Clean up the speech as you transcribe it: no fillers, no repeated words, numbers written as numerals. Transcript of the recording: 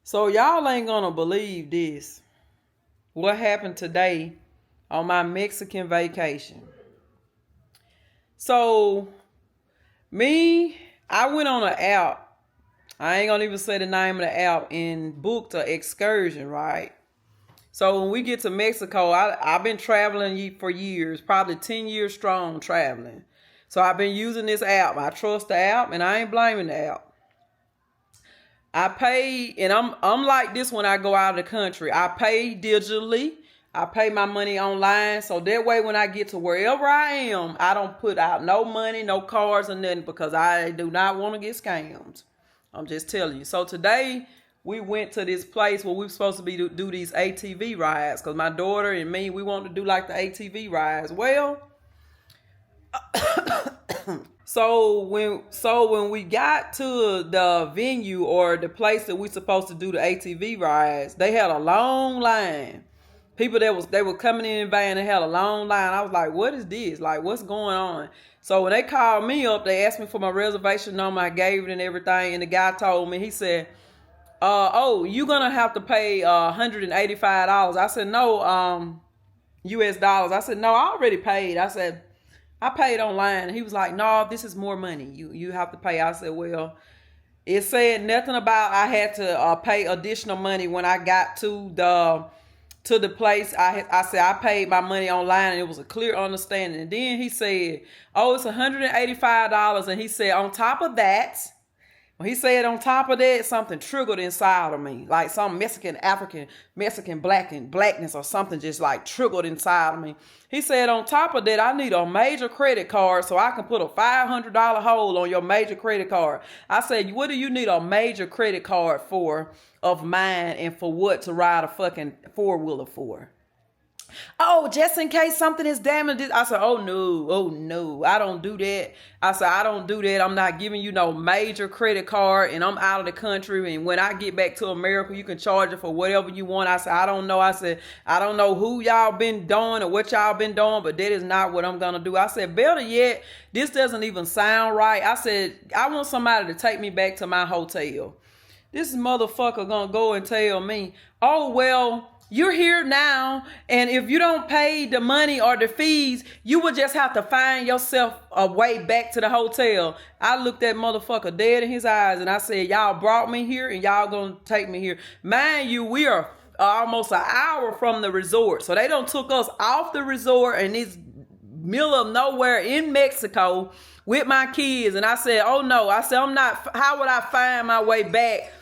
So y'all ain't gonna believe this. What happened today on my Mexican vacation. So I went on an app. I ain't gonna even say the name of the app and booked an excursion, right? So when we get to Mexico, I've been traveling for years, probably 10 years strong traveling. So I've been using this app. I trust the app and I ain't blaming the app. I pay, and I'm like this when I go out of the country. I pay digitally. I pay my money online. So that way when I get to wherever I am, I don't put out no money, no cards or nothing because I do not want to get scammed. I'm just telling you. So today we went to this place where we were supposed to be do these ATV rides because my daughter and me, we wanted to do like the ATV rides. Well, So when we got to the venue or the place that we supposed to do the ATV rides, they had a long line. People they were coming in van and had a long line. I was like, what is this? Like, what's going on? So when they called me up, they asked me for my reservation number. I gave it and everything. And the guy told me, he said, oh, you're gonna have to pay $185. I said, no, US dollars. I said, no, I already paid. I said, I paid online. And he was like, no, this is more money. You have to pay. I said, well, it said nothing about I had to pay additional money when I got to the place. I said I paid my money online and it was a clear understanding. And then he said, oh, it's $185. And he said, on top of that, when he said on top of that, something triggered inside of me. Like some Mexican blackness or something just like triggered inside of me. He said on top of that, I need a major credit card so I can put a $500 hold on your major credit card. I said, what do you need a major credit card for of mine and for what to ride a fucking four-wheeler for? Oh, just in case something is damaged. I said, oh no, I don't do that. I said, I don't do that. I'm not giving you no major credit card and I'm out of the country. And when I get back to America, you can charge it for whatever you want. I said, I don't know. I said, I don't know who y'all been doing or what y'all been doing, but that is not what I'm going to do. I said, better yet, this doesn't even sound right. I said, I want somebody to take me back to my hotel. This motherfucker gonna go and tell me, oh, well, you're here now, and if you don't pay the money or the fees, you will just have to find yourself a way back to the hotel. I looked that motherfucker dead in his eyes, and I said, y'all brought me here, and y'all gonna take me here. Mind you, we are almost an hour from the resort, so they done took us off the resort in this middle of nowhere in Mexico with my kids, and I said, oh no, I said, I'm not, how would I find my way back